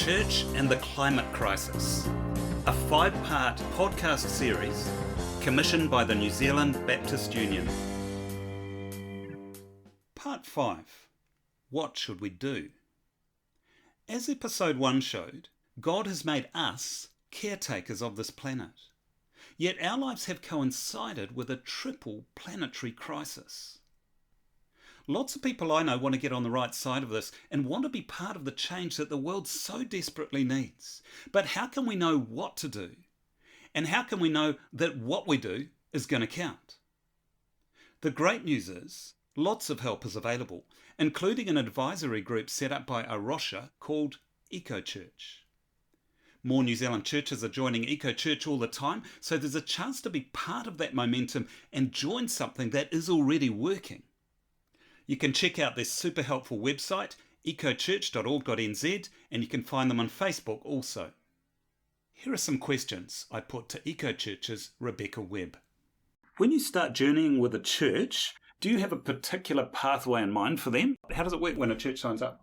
Church and the Climate Crisis, a 5-part podcast series commissioned by the New Zealand Baptist Union. Part 5. What should we do? As episode 1 showed, God has made us caretakers of this planet. Yet our lives have coincided with a triple planetary crisis. Lots of people I know want to get on the right side of this and want to be part of the change that the world so desperately needs. But how can we know what to do? And how can we know that what we do is going to count? The great news is, lots of help is available, including an advisory group set up by Arosha called Eco Church. More New Zealand churches are joining Eco Church all the time, so there's a chance to be part of that momentum and join something that is already working. You can check out their super helpful website, ecochurch.org.nz, and you can find them on Facebook also. Here are some questions I put to Eco Church's Rebecca Webb. When you start journeying with a church, do you have a particular pathway in mind for them? How does it work when a church signs up?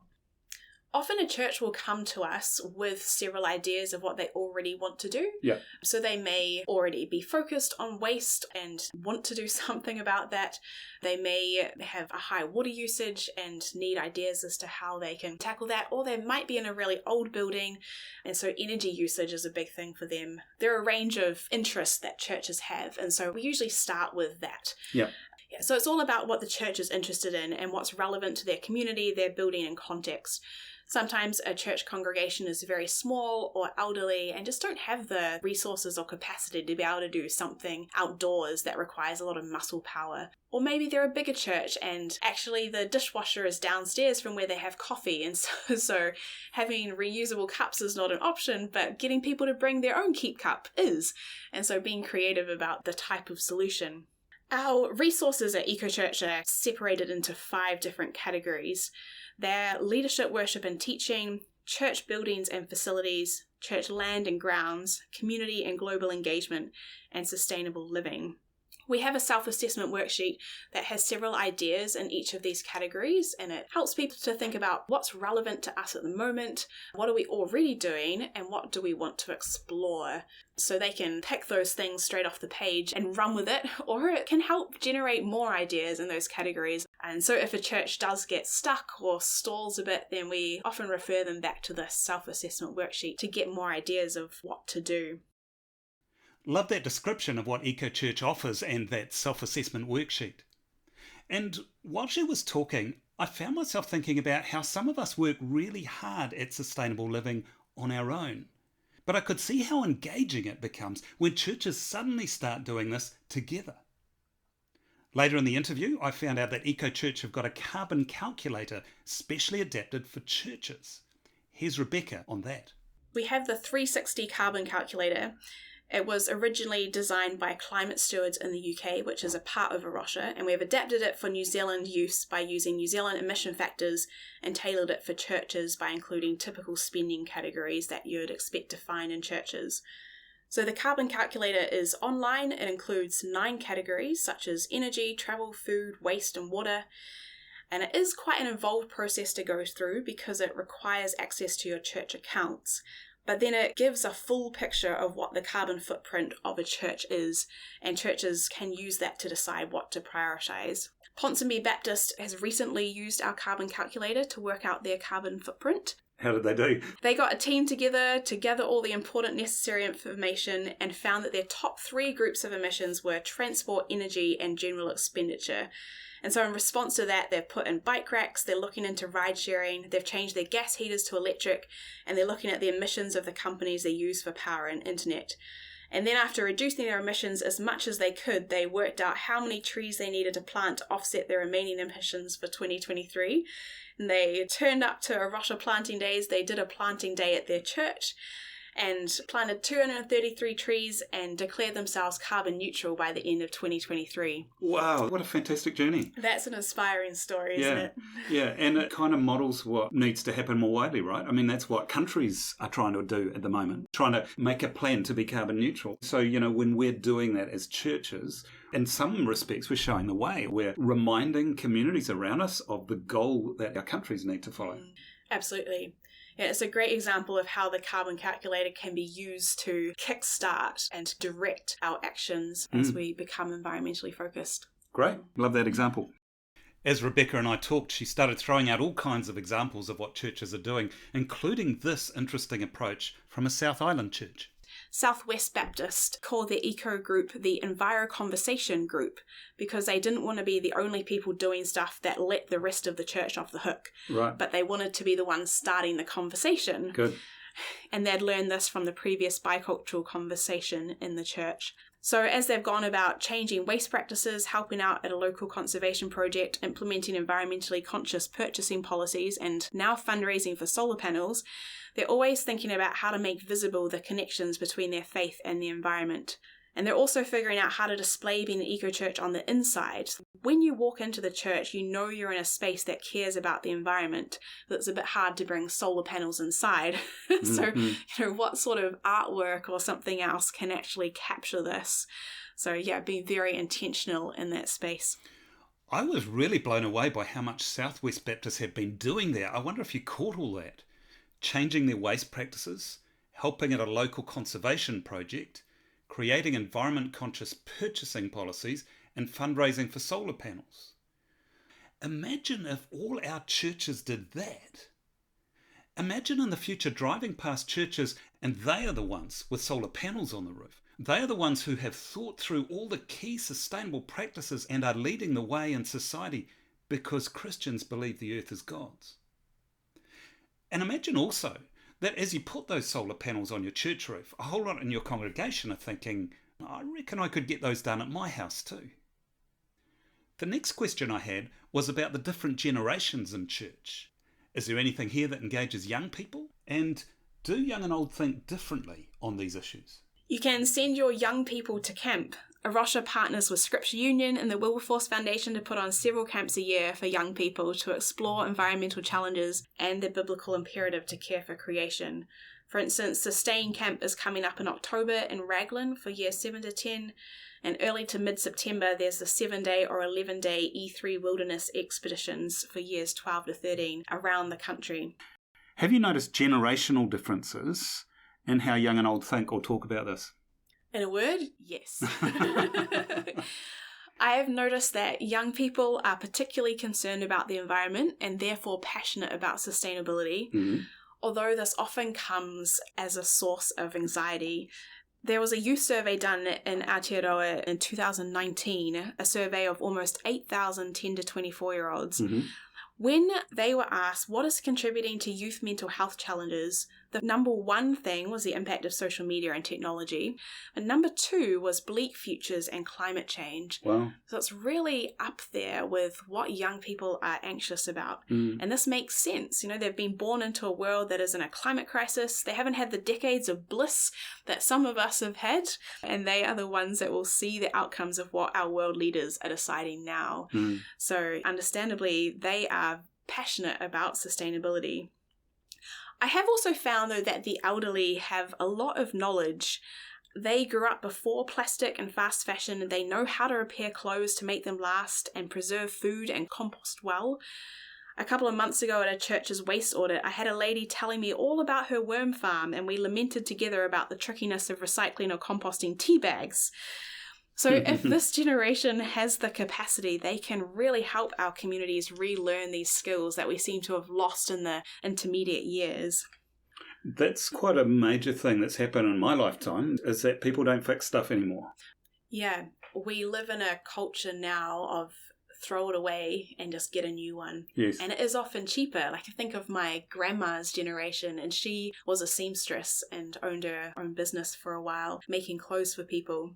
Often a church will come to us with several ideas of what they already want to do. Yeah. So they may already be focused on waste and want to do something about that. They may have a high water usage and need ideas as to how they can tackle that. Or they might be in a really old building, and so energy usage is a big thing for them. There are a range of interests that churches have, and so we usually start with that. Yeah. Yeah, so it's all about what the church is interested in and what's relevant to their community, their building and context. Sometimes a church congregation is very small or elderly and just don't have the resources or capacity to be able to do something outdoors that requires a lot of muscle power. Or maybe they're a bigger church and actually the dishwasher is downstairs from where they have coffee, and so having reusable cups is not an option, but getting people to bring their own keep cup is. And so being creative about the type of solution. Our resources at Eco Church are separated into 5 different categories. They're leadership, worship and teaching, church buildings and facilities, church land and grounds, community and global engagement, and sustainable living. We have a self-assessment worksheet that has several ideas in each of these categories, and it helps people to think about what's relevant to us at the moment, what are we already doing, and what do we want to explore. So they can pick those things straight off the page and run with it, or it can help generate more ideas in those categories. And so if a church does get stuck or stalls a bit, then we often refer them back to the self-assessment worksheet to get more ideas of what to do. Love that description of what Eco Church offers and that self-assessment worksheet. And while she was talking, I found myself thinking about how some of us work really hard at sustainable living on our own. But I could see how engaging it becomes when churches suddenly start doing this together. Later in the interview, I found out that Eco Church have got a carbon calculator specially adapted for churches. Here's Rebecca on that. We have the 360 carbon calculator. It was originally designed by Climate Stewards in the UK, which is a part of Arosha, and we have adapted it for New Zealand use by using New Zealand emission factors and tailored it for churches by including typical spending categories that you'd expect to find in churches. So the carbon calculator is online. It includes 9 categories such as energy, travel, food, waste and water. And it is quite an involved process to go through because it requires access to your church accounts. But then it gives a full picture of what the carbon footprint of a church is, and churches can use that to decide what to prioritise. Ponsonby Baptist has recently used our carbon calculator to work out their carbon footprint. How did they do? They got a team together to gather all the important necessary information and found that their top 3 groups of emissions were transport, energy and general expenditure. And so in response to that, they've put in bike racks, they're looking into ride sharing, they've changed their gas heaters to electric, and they're looking at the emissions of the companies they use for power and internet. And then after reducing their emissions as much as they could, they worked out how many trees they needed to plant to offset their remaining emissions for 2023. And they turned up to Arosha planting days. They did a planting day at their church and planted 233 trees and declared themselves carbon neutral by the end of 2023. Wow, what a fantastic journey. That's an inspiring story, isn't it? Yeah, and it kind of models what needs to happen more widely, right? I mean, that's what countries are trying to do at the moment, trying to make a plan to be carbon neutral. So, when we're doing that as churches, in some respects, we're showing the way. We're reminding communities around us of the goal that our countries need to follow. Absolutely. Yeah, it's a great example of how the carbon calculator can be used to kickstart and direct our actions as we become environmentally focused. Great. Love that example. As Rebecca and I talked, she started throwing out all kinds of examples of what churches are doing, including this interesting approach from a South Island church. Southwest Baptist called their eco group the Enviro Conversation Group because they didn't want to be the only people doing stuff that let the rest of the church off the hook. Right. But they wanted to be the ones starting the conversation. Good. And they'd learned this from the previous bicultural conversation in the church. So as they've gone about changing waste practices, helping out at a local conservation project, implementing environmentally conscious purchasing policies, and now fundraising for solar panels, they're always thinking about how to make visible the connections between their faith and the environment. And they're also figuring out how to display being an eco-church on the inside. When you walk into the church, you know you're in a space that cares about the environment, but it's a bit hard to bring solar panels inside. So, what sort of artwork or something else can actually capture this? So, yeah, being very intentional in that space. I was really blown away by how much Southwest Baptists have been doing there. I wonder if you caught all that. Changing their waste practices, helping at a local conservation project, creating environment-conscious purchasing policies, and fundraising for solar panels. Imagine if all our churches did that. Imagine in the future driving past churches and they are the ones with solar panels on the roof. They are the ones who have thought through all the key sustainable practices and are leading the way in society because Christians believe the earth is God's. And imagine also that as you put those solar panels on your church roof, a whole lot in your congregation are thinking, I reckon I could get those done at my house too. The next question I had was about the different generations in church. Is there anything here that engages young people? And do young and old think differently on these issues? You can send your young people to camp. Arosha partners with Scripture Union and the Wilberforce Foundation to put on several camps a year for young people to explore environmental challenges and the biblical imperative to care for creation. For instance, Sustain Camp is coming up in October in Raglan for years 7 to 10, and early to mid-September there's the 7-day or 11-day E3 Wilderness Expeditions for years 12 to 13 around the country. Have you noticed generational differences in how young and old think or talk about this? In a word, yes. I have noticed that young people are particularly concerned about the environment and therefore passionate about sustainability, although this often comes as a source of anxiety. There was a youth survey done in Aotearoa in 2019, a survey of almost 8,000 10 to 24-year-olds. When they were asked what is contributing to youth mental health challenges, the number one thing was the impact of social media and technology. And number two was bleak futures and climate change. Wow. So it's really up there with what young people are anxious about. And this makes sense. You know, they've been born into a world that is in a climate crisis. They haven't had the decades of bliss that some of us have had. And they are the ones that will see the outcomes of what our world leaders are deciding now. So understandably, they are passionate about sustainability. I have also found, though, that the elderly have a lot of knowledge. They grew up before plastic and fast fashion, and they know how to repair clothes to make them last and preserve food and compost well. A couple of months ago at a church's waste audit, I had a lady telling me all about her worm farm, and we lamented together about the trickiness of recycling or composting tea bags. So if this generation has the capacity, they can really help our communities relearn these skills that we seem to have lost in the intermediate years. That's quite a major thing that's happened in my lifetime, is that people don't fix stuff anymore. Yeah, we live in a culture now of throw it away and just get a new one. Yes. And it is often cheaper. Like I think of my grandma's generation, and she was a seamstress and owned her own business for a while, making clothes for people.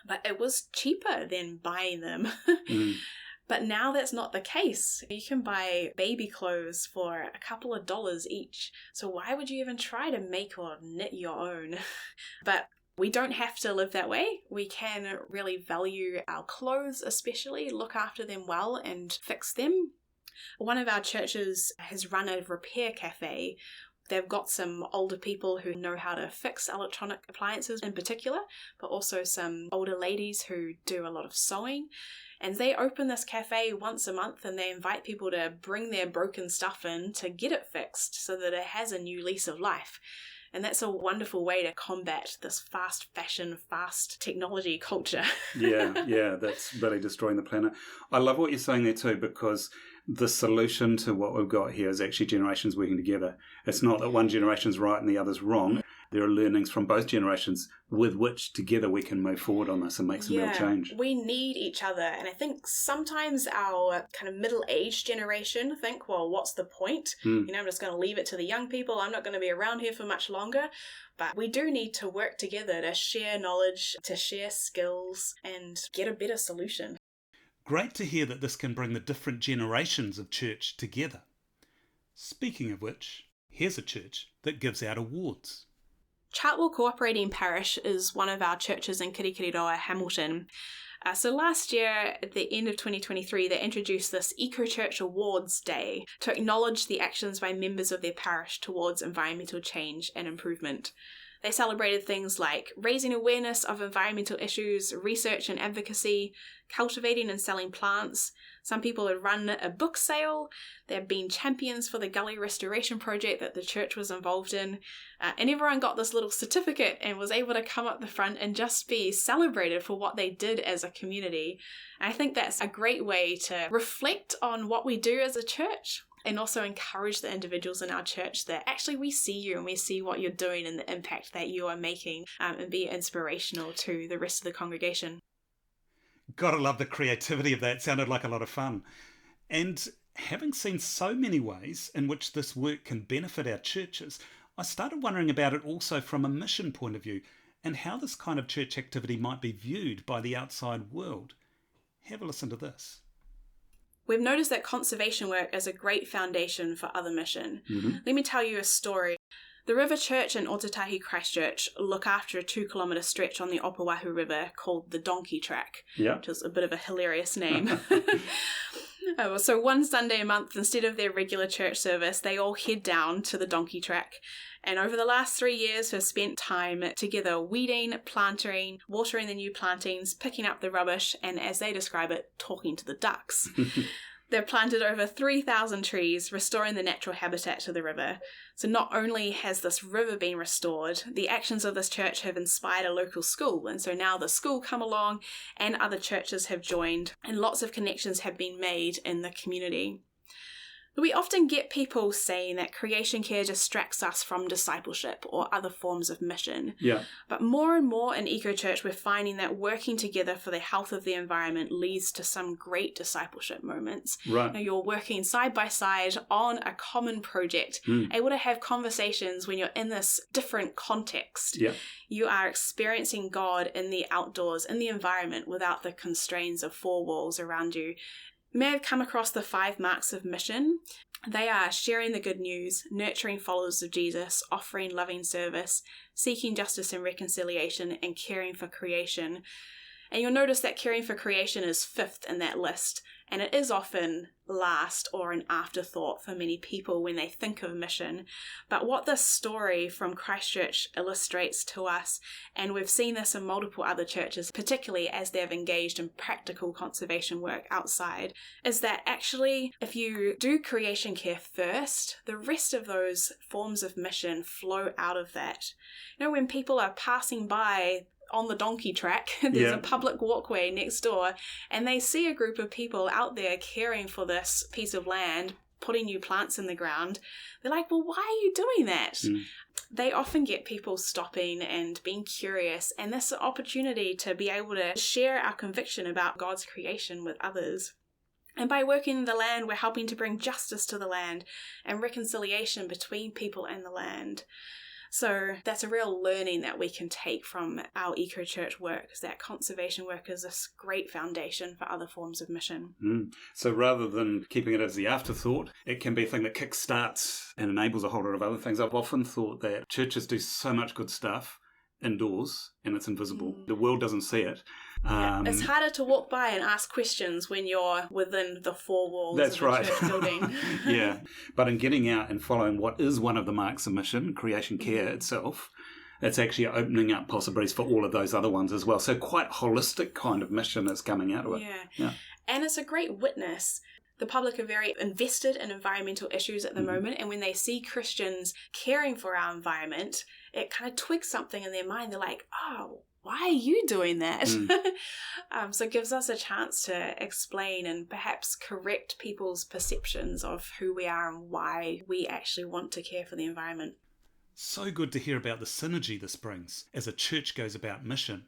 But it was cheaper than buying them. But now that's not the case. You can buy baby clothes for a couple of dollars each. So why would you even try to make or knit your own? But we don't have to live that way. We can really value our clothes, especially, look after them well and fix them. One of our churches has run a repair cafe. They've got some older people who know how to fix electronic appliances in particular, but also some older ladies who do a lot of sewing. And they open this cafe once a month and they invite people to bring their broken stuff in to get it fixed so that it has a new lease of life. And that's a wonderful way to combat this fast fashion, fast technology culture. Yeah, that's really destroying the planet. I love what you're saying there too, because the solution to what we've got here is actually generations working together. It's not that one generation's right and the other's wrong. There are learnings from both generations with which together we can move forward on this and make some real change. We need each other. And I think sometimes our kind of middle-aged generation think, well, what's the point? I'm just going to leave it to the young people. I'm not going to be around here for much longer. But we do need to work together to share knowledge, to share skills, and get a better solution. Great to hear that this can bring the different generations of church together. Speaking of which, here's a church that gives out awards. Chartwell Cooperating Parish is one of our churches in Kirikiriroa, Hamilton. So last year, at the end of 2023, they introduced this Eco Church Awards Day to acknowledge the actions by members of their parish towards environmental change and improvement. They celebrated things like raising awareness of environmental issues, research and advocacy, cultivating and selling plants. Some people had run a book sale. There had been champions for the gully restoration project that the church was involved in. And everyone got this little certificate and was able to come up the front and just be celebrated for what they did as a community. And I think that's a great way to reflect on what we do as a church. And also encourage the individuals in our church that actually we see you and we see what you're doing and the impact that you are making, and be inspirational to the rest of the congregation. Gotta love the creativity of that. It sounded like a lot of fun. And having seen so many ways in which this work can benefit our churches, I started wondering about it also from a mission point of view and how this kind of church activity might be viewed by the outside world. Have a listen to this. We've noticed that conservation work is a great foundation for other mission. Let me tell you a story. The River Church in Otatahi, Christchurch look after a 2-kilometre stretch on the Opawahu River called the Donkey Track, which is a bit of a hilarious name. So one Sunday a month, instead of their regular church service, they all head down to the Donkey Track. And over the last 3 years, we've spent time together weeding, planting, watering the new plantings, picking up the rubbish, and as they describe it, talking to the ducks. They've planted over 3,000 trees, restoring the natural habitat to the river. So not only has this river been restored, the actions of this church have inspired a local school. And so now the school come along and other churches have joined and lots of connections have been made in the community. We often get people saying that creation care distracts us from discipleship or other forms of mission. But more and more in Eco Church, we're finding that working together for the health of the environment leads to some great discipleship moments. Right. Now, you're working side by side on a common project, able to have conversations when you're in this different context. You are experiencing God in the outdoors, in the environment, without the constraints of 4 walls around you. You may have come across the 5 marks of mission. They are sharing the good news, nurturing followers of Jesus, offering loving service, seeking justice and reconciliation, and caring for creation. And you'll notice that caring for creation is 5th in that list, and it is often last or an afterthought for many people when they think of mission. But what this story from Christchurch illustrates to us, and we've seen this in multiple other churches, particularly as they've engaged in practical conservation work outside, is that actually if you do creation care first, the rest of those forms of mission flow out of that. You know, when people are passing by on the donkey track, there's a public walkway next door, and they see a group of people out there caring for this piece of land, putting new plants in the ground. They're like, well, why are you doing that? They often get people stopping and being curious, and this opportunity to be able to share our conviction about God's creation with others. And by working the land, we're helping to bring justice to the land and reconciliation between people and the land. So that's a real learning that we can take from our eco-church work, is that conservation work is this great foundation for other forms of mission. So rather than keeping it as the afterthought, it can be a thing that kickstarts and enables a whole lot of other things. I've often thought that churches do so much good stuff indoors and it's invisible. The world doesn't see it. It's harder to walk by and ask questions when you're within the 4 walls of a church building. But in getting out and following what is one of the marks of mission, creation care itself, it's actually opening up possibilities for all of those other ones as well. So quite holistic kind of mission is coming out of it. Yeah. And it's a great witness. The public are very invested in environmental issues at the moment, and when they see Christians caring for our environment, it kind of twigs something in their mind. They're like, oh, why are you doing that? So it gives us a chance to explain and perhaps correct people's perceptions of who we are and why we actually want to care for the environment. So good to hear about the synergy this brings as a church goes about mission.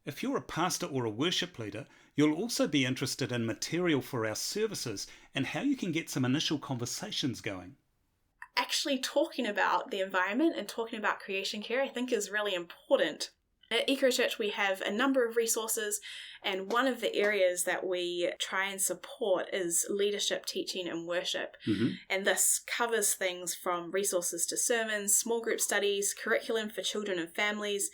If you're a pastor or a worship leader, you'll also be interested in material for our services and how you can get some initial conversations going. Actually talking about the environment and talking about creation care, I think, is really important. At Eco Church, we have a number of resources, and one of the areas that we try and support is leadership, teaching, and worship. And this covers things from resources to sermons, small group studies, curriculum for children and families.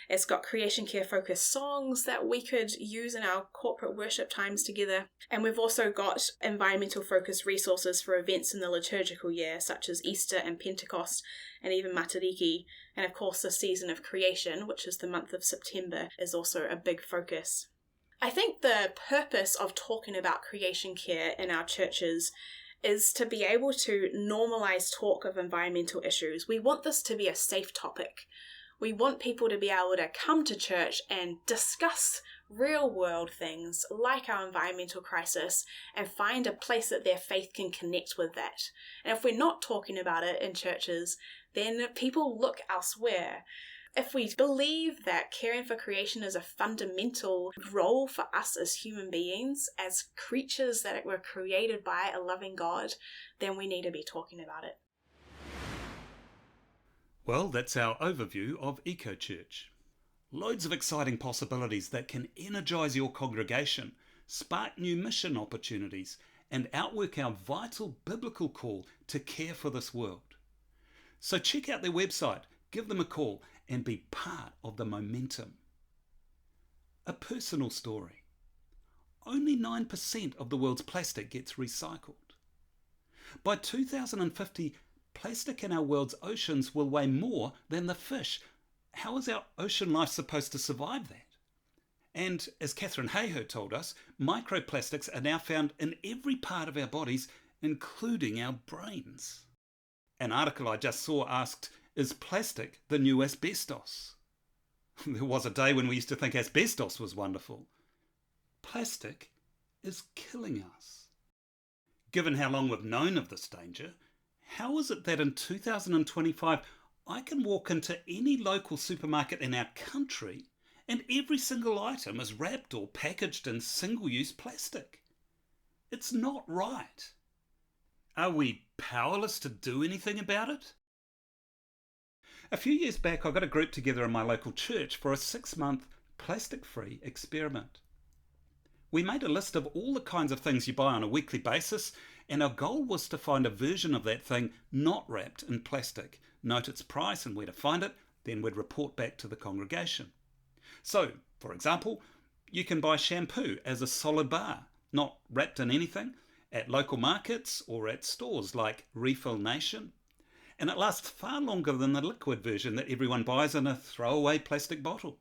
It's got creation care focused songs that we could use in our corporate worship times together. And we've also got environmental focused resources for events in the liturgical year, such as Easter and Pentecost, and even Matariki. And of course, the season of creation, which is the month of September, is also a big focus. I think the purpose of talking about creation care in our churches is to be able to normalize talk of environmental issues. We want this to be a safe topic. We want people to be able to come to church and discuss real world things like our environmental crisis and find a place that their faith can connect with that. And if we're not talking about it in churches, then people look elsewhere. If we believe that caring for creation is a fundamental role for us as human beings, as creatures that were created by a loving God, then we need to be talking about it. Well, that's our overview of Eco Church. Loads of exciting possibilities that can energise your congregation, spark new mission opportunities, and outwork our vital biblical call to care for this world. So check out their website, give them a call, and be part of the momentum. A personal story. Only 9% of the world's plastic gets recycled. By 2050, plastic in our world's oceans will weigh more than the fish. How is our ocean life supposed to survive that? And as Catherine Hayhoe told us, microplastics are now found in every part of our bodies, including our brains. An article I just saw asked, is plastic the new asbestos? There was a day when we used to think asbestos was wonderful. Plastic is killing us. Given how long we've known of this danger, how is it that in 2025 I can walk into any local supermarket in our country and every single item is wrapped or packaged in single-use plastic? It's not right. Are we powerless to do anything about it? A few years back, I got a group together in my local church for a 6-month plastic-free experiment. We made a list of all the kinds of things you buy on a weekly basis, and our goal was to find a version of that thing not wrapped in plastic, note its price and where to find it, then we'd report back to the congregation. So, for example, you can buy shampoo as a solid bar, not wrapped in anything, at local markets or at stores like Refill Nation. And it lasts far longer than the liquid version that everyone buys in a throwaway plastic bottle.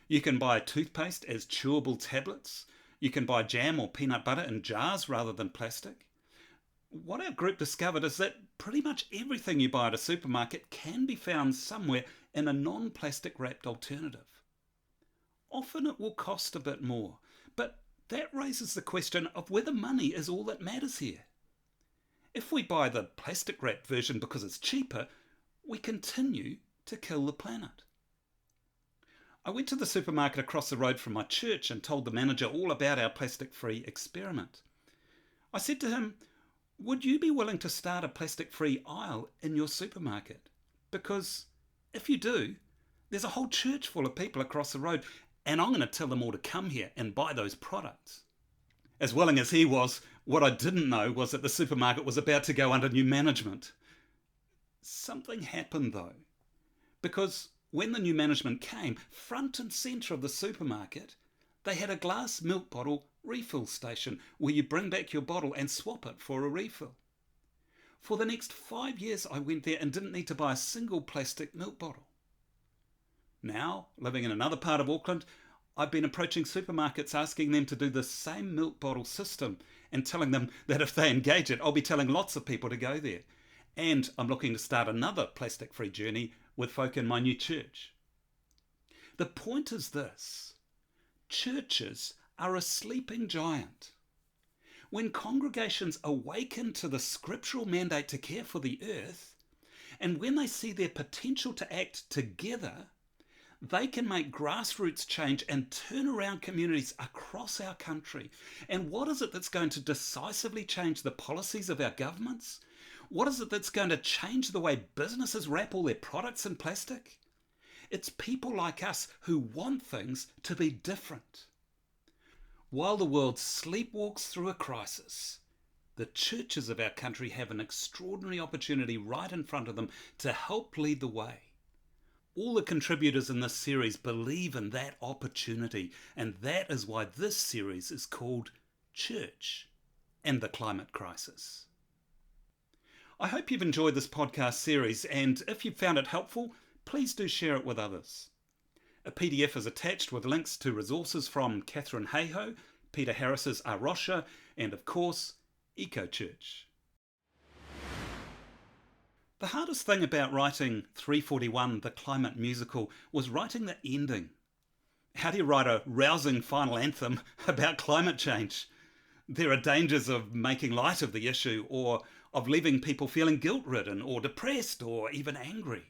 You can buy toothpaste as chewable tablets. You can buy jam or peanut butter in jars rather than plastic. What our group discovered is that pretty much everything you buy at a supermarket can be found somewhere in a non-plastic wrapped alternative. Often it will cost a bit more, but that raises the question of whether money is all that matters here. If we buy the plastic wrapped version because it's cheaper, we continue to kill the planet. I went to the supermarket across the road from my church and told the manager all about our plastic-free experiment. I said to him, would you be willing to start a plastic-free aisle in your supermarket? Because if you do, there's a whole church full of people across the road, and I'm going to tell them all to come here and buy those products. As willing as he was, what I didn't know was that the supermarket was about to go under new management. Something happened though, because when the new management came, front and centre of the supermarket, they had a glass milk bottle refill station where you bring back your bottle and swap it for a refill. For the next 5 years I went there and didn't need to buy a single plastic milk bottle. Now, living in another part of Auckland, I've been approaching supermarkets asking them to do the same milk bottle system and telling them that if they engage it, I'll be telling lots of people to go there. And I'm looking to start another plastic-free journey with folk in my new church. The point is this: churches are a sleeping giant. When congregations awaken to the scriptural mandate to care for the earth, and when they see their potential to act together, they can make grassroots change and turn around communities across our country. And what is it that's going to decisively change the policies of our governments? What is it that's going to change the way businesses wrap all their products in plastic? It's people like us who want things to be different. While the world sleepwalks through a crisis, the churches of our country have an extraordinary opportunity right in front of them to help lead the way. All the contributors in this series believe in that opportunity, and that is why this series is called Church and the Climate Crisis. I hope you've enjoyed this podcast series, and if you found it helpful, please do share it with others. A PDF is attached with links to resources from Catherine Hayhoe, Peter Harris's A Rocha, and of course, EcoChurch. The hardest thing about writing 341, the climate musical, was writing the ending. How do you write a rousing final anthem about climate change? There are dangers of making light of the issue, or of leaving people feeling guilt-ridden, or depressed, or even angry.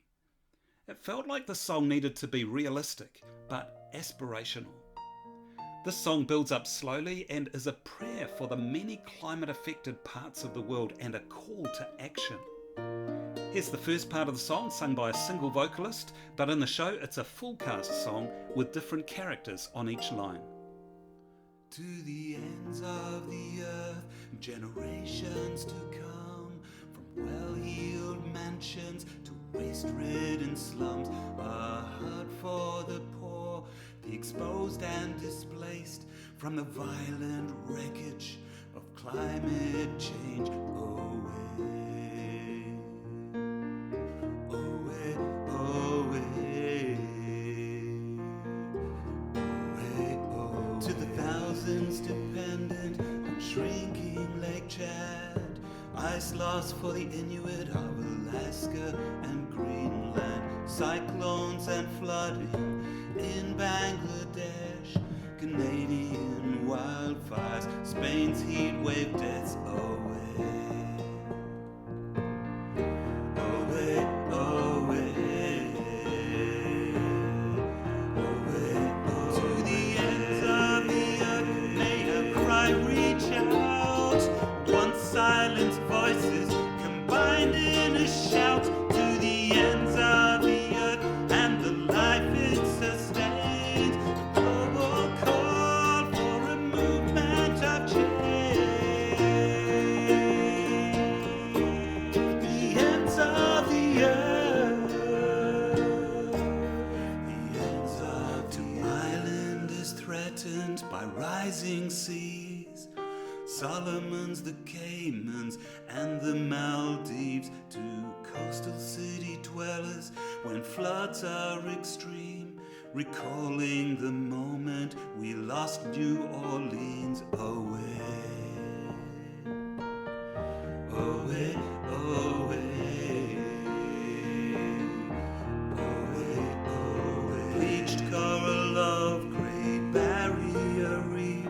It felt like the song needed to be realistic, but aspirational. This song builds up slowly and is a prayer for the many climate-affected parts of the world and a call to action. Here's the first part of the song, sung by a single vocalist, but in the show it's a full cast song with different characters on each line. To the ends of the earth, generations to come, from well-heeled mansions to waste-ridden slums, a hut for the poor, the exposed and displaced, from the violent wreckage of climate change. To the thousands dependent on shrinking Lake Chad, ice loss for the Inuit of Alaska and Greenland, cyclones and flooding in Bangladesh, Canadian wildfires, Spain's heat wave deaths. Silence voices combined in a shout to the ends of the earth and the life it sustains. A global call for a movement of change. The ends of the earth. The ends of the island is threatened by rising seas. Solomon's, the Caymans, and the Maldives, to coastal city dwellers when floods are extreme, recalling the moment we lost New Orleans. Bleached coral of Great Barrier Reef,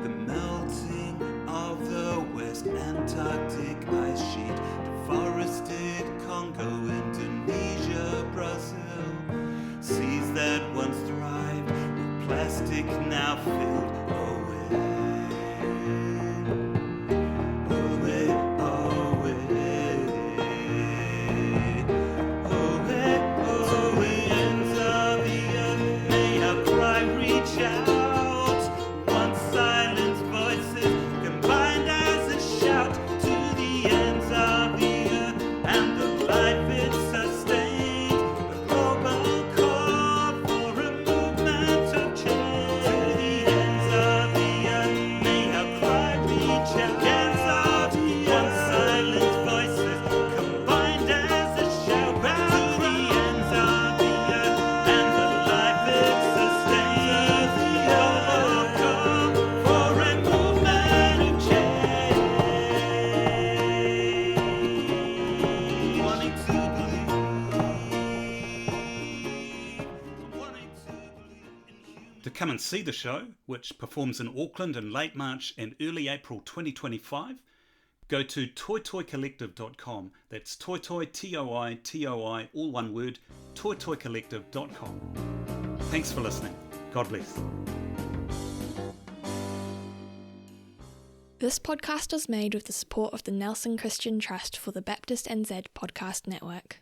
the melting of the West Antarctic ice sheet, deforested Congo, Indonesia, Brazil, seas that once thrived with plastic now filled away. To come and see the show, which performs in Auckland in late March and early April 2025, go to toitoicollective.com. That's toitoi, T-O-I, all one word, toitoicollective.com. Thanks for listening. God bless. This podcast is made with the support of the Nelson Christian Trust for the Baptist.nz podcast network.